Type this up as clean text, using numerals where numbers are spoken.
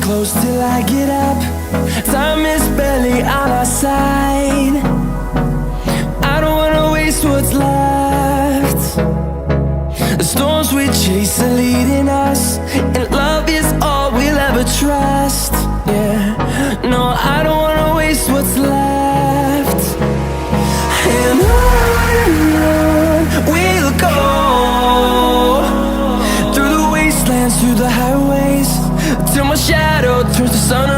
close till I get up. Time is barely on our side. I don't wanna waste what's left. The storms we chase are leading us, and love is all we'll ever trust. Yeah, no, I don't wanna waste what's left. And on we'll go, through the wastelands, through the highways, till my shadow turns to sun